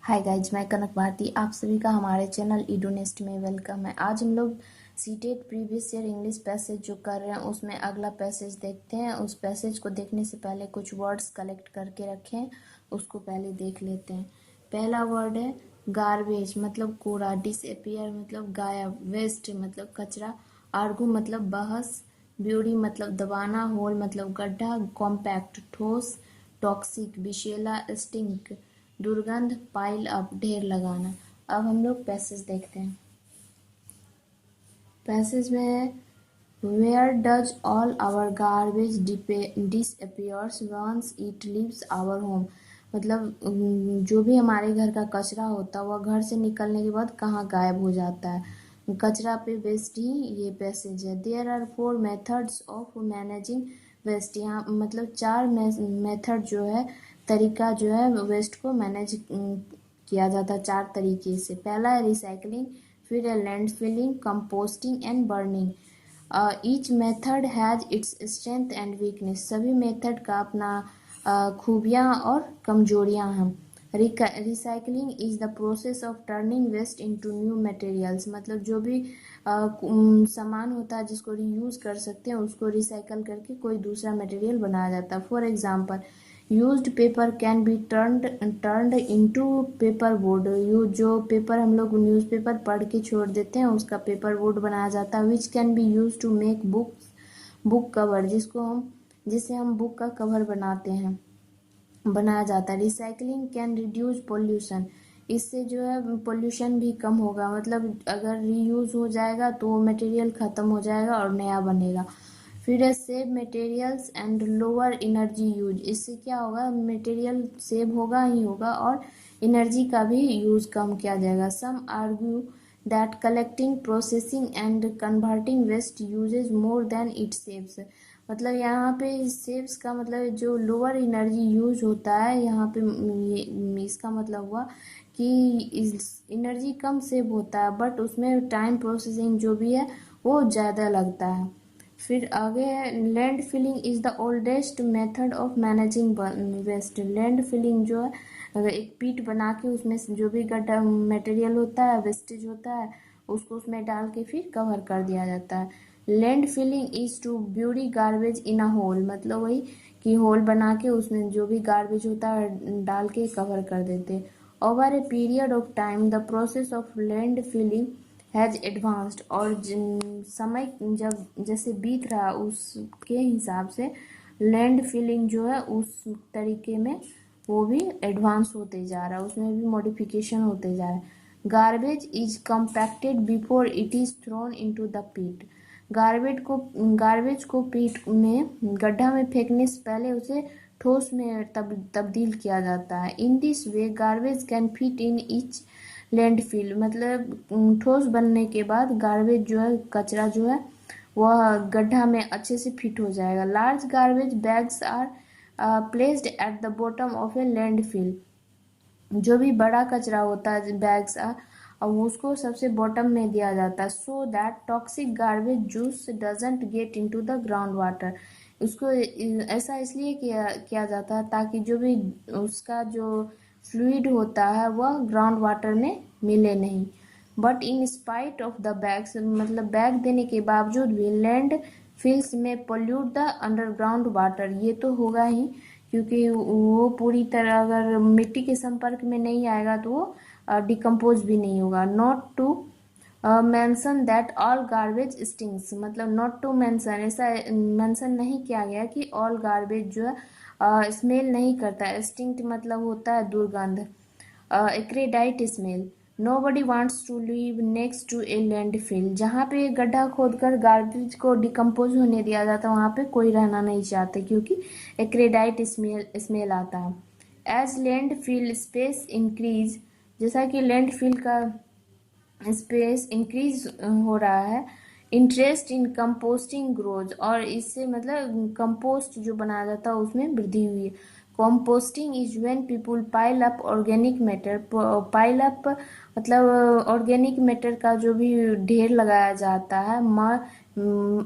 Hi guys, मैं कनक भारती। आप सभी का हमारे चैनल ईडोनेस्ट में वेलकम है। आज हम लोग CTET previous year English passage जो कर रहे हैं उसमें अगला पैसेज देखते हैं। उस पैसेज को देखने से पहले कुछ वर्ड्स कलेक्ट करके रखें, उसको पहले देख लेते हैं। पहला वर्ड है गार्बेज मतलब कूड़ा, डिसअपियर मतलब गायब, वेस्ट मतलब कचरा, आर्गू मतलब बहस, ब्यूरी मतलब दबाना, होल मतलब गड्ढा, कॉम्पैक्ट ठोस, टॉक्सिक विषैला, स्टिंक दुर्गंध, पाइल अप ढेर लगाना। अब हम लोग पैसेज देखते हैं। पैसेज में है where does all our garbage disappears once it leaves our home. मतलब जो भी हमारे घर का कचरा होता है वह घर से निकलने के बाद कहाँ गायब हो जाता है। कचरा पे वेस्ट ही ये पैसेज है। There are 4 methods of managing waste. यहाँ मतलब 4 मेथड जो है, तरीका जो है वेस्ट को मैनेज किया जाता है 4 तरीके से। पहला है रिसाइकलिंग, फिर है land filling, composting and burning. Each method has its strength and weakness. सभी मेथड का अपना खूबियाँ और कमजोरियाँ हैं। Recycling is the process of turning waste into new materials. मतलब जो भी सामान होता है जिसको रीयूज कर सकते हैं उसको रिसाइकल करके कोई दूसरा मटेरियल बनाया जाता है। For example used paper can be turned into paper board. जो पेपर हम लोग न्यूज़पेपर पढ़ के छोड़ देते हैं उसका पेपर बोर्ड बनाया जाता है। Which can be use to make book cover, जिससे हम बुक का कवर बनाया जाता है। Recycling can reduce pollution. इससे जो है पोल्यूशन भी कम होगा। मतलब अगर रीयूज हो जाएगा तो मटेरियल ख़त्म हो जाएगा और नया बनेगा। फिर है save materials and lower energy use. इससे क्या होगा, मटेरियल सेव होगा ही होगा और एनर्जी का भी यूज कम किया जाएगा। Some argue that collecting, processing and converting waste uses more than it saves. मतलब यहाँ पे सेव्स का मतलब जो लोअर एनर्जी यूज होता है, यहाँ पे इसका मतलब हुआ कि एनर्जी कम सेव होता है बट उसमें टाइम प्रोसेसिंग जो भी है वो ज़्यादा लगता है। फिर आगे है land filling is the oldest method of managing waste. Land filling जो है, अगर एक पीट बना के उसमें जो भी गड्ढा मटेरियल होता है, वेस्टेज होता है, उसको उसमें डाल के फिर कवर कर दिया जाता है। Land filling is to bury garbage in a hole. मतलब वही कि होल बना के उसमें जो भी गार्बेज होता है डाल के कवर कर देते। Over a period of time the process of land filling has advanced. और समय जब जैसे बीत रहा उसके हिसाब से लैंड फिलिंग जो है उस तरीके में वो भी एडवांस होते जा रहा है, उसमें भी मॉडिफिकेशन होते जा रहा है। Garbage is compacted before it is thrown into the pit. Garbage को पीट में, गड्ढा में फेंकने से पहले उसे ठोस में तब्दील किया जाता है। In this way garbage can fit in each landfill. मतलब ठोस बनने के बाद गार्बेज जो है, कचरा जो है वह गड्ढा में अच्छे से फिट हो जाएगा। Large garbage bags are placed at the bottom of a landfill. जो भी बड़ा कचरा होता है बैग्स और उसको सबसे बॉटम में दिया जाता है। So that toxic garbage juice doesn't get into the ground water. उसको ऐसा इसलिए किया जाता है ताकि जो भी उसका जो फ्लूइड होता है वह ग्राउंड वाटर में मिले नहीं। But in spite of the bags, मतलब बैग देने के बावजूद भी लैंड फिल्स में पोल्यूट द अंडरग्राउंड वाटर। ये तो होगा ही, क्योंकि वो पूरी तरह अगर मिट्टी के संपर्क में नहीं आएगा तो वो डिकम्पोज भी नहीं होगा। Not to mention that all garbage stinks. मतलब नॉट टू मेंशन, ऐसा मेंशन नहीं किया गया कि ऑल गार्बेज जो है स्मेल नहीं करता। स्टिंक्ट मतलब होता है दुर्गंध, acrid smell. Nobody wants to live next to a landfill. जहाँ पे गड्ढा खोदकर गार्बेज को डिकम्पोज होने दिया जाता है वहाँ पे कोई रहना नहीं चाहते, क्योंकि एक्रेडाइट स्मेल आता है। एज लैंडफिल स्पेस इंक्रीज, जैसा कि लैंडफिल का स्पेस इंक्रीज हो रहा है, इंटरेस्ट इन कंपोस्टिंग ग्रोज। और इससे मतलब कंपोस्ट जो बनाया जाता है उसमें वृद्धि हुई है। Composting is when people pile up organic matter. Pile up मतलब ऑर्गेनिक मैटर का जो भी ढेर लगाया जाता है,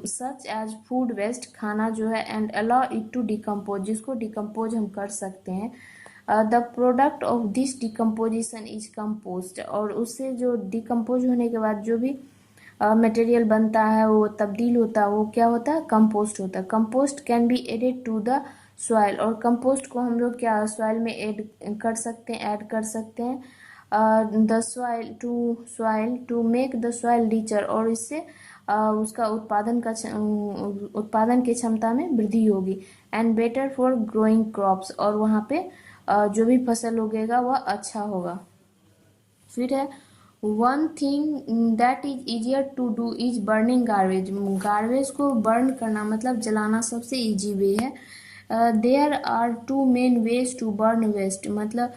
सच एज फूड वेस्ट, खाना जो है, and allow it to decompose, जिसको डिकम्पोज हम कर सकते हैं। The product of this decomposition is compost, और उससे जो डिकम्पोज होने के बाद जो भी मटेरियल बनता है, वो तब्दील होता है, वो क्या होता है, कंपोस्ट होता है। Compost can be added to the soil, और कंपोस्ट को हम लोग क्या सॉइल में ऐड कर सकते हैं, ऐड कर सकते हैं the soil to make the soil richer, और इससे उसका उत्पादन की क्षमता में वृद्धि होगी। And better for growing crops, और वहाँ पे जो भी फसल उगेगा वह अच्छा होगा। फिर है one thing that is easier to do is burning garbage. Garbage को बर्न करना मतलब जलाना सबसे इजी वे है। There are two main ways to burn waste, मतलब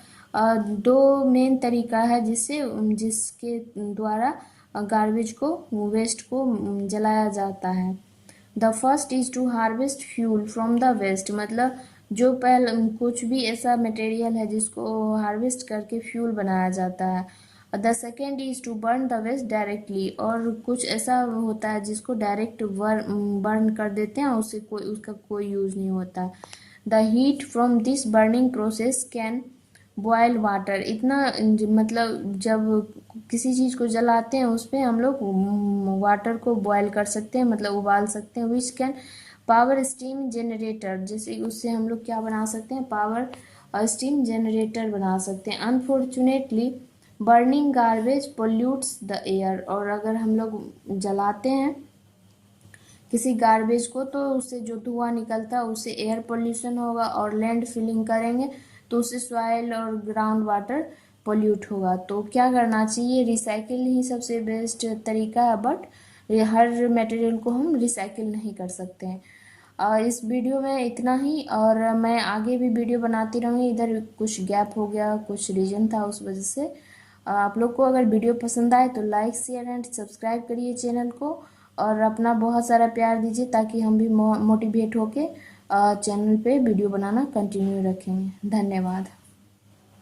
दो मेन तरीका है जिसके द्वारा गार्बेज को, वेस्ट को जलाया जाता है। The first is to harvest fuel from the waste, मतलब जो पहले कुछ भी ऐसा मटेरियल है जिसको हार्वेस्ट करके फ्यूल बनाया जाता है। The second is to burn the waste directly, और कुछ ऐसा होता है जिसको डायरेक्ट बर्न कर देते हैं, उससे उसका कोई यूज नहीं होता। The heat from this burning process can boil water, इतना मतलब जब किसी चीज़ को जलाते हैं उस पर हम लोग वाटर को बॉयल कर सकते हैं, मतलब उबाल सकते हैं। Which can power steam generator, जैसे उससे हम लोग क्या बना सकते हैं, पावर स्टीम जनरेटर बना सकते हैं। Unfortunately burning garbage pollutes the air, और अगर हम लोग जलाते हैं किसी गार्बेज को तो उससे जो धुआं निकलता है उससे एयर पोल्यूशन होगा, और लैंड फिलिंग करेंगे तो उससे सॉइल और ग्राउंड वाटर पोल्यूट होगा। तो क्या करना चाहिए, रिसाइकिल ही सबसे बेस्ट तरीका है, बट हर मटेरियल को हम रिसाइकिल नहीं कर सकते हैं। इस वीडियो में इतना ही, और मैं आगे भी वीडियो बनाती रहूँगी। इधर कुछ गैप हो गया, कुछ रीजन था, उस वजह से। आप लोग को अगर वीडियो पसंद आए तो लाइक शेयर एंड सब्सक्राइब करिए चैनल को, और अपना बहुत सारा प्यार दीजिए ताकि हम भी मोटिवेट होके चैनल पे वीडियो बनाना कंटिन्यू रखेंगे। धन्यवाद।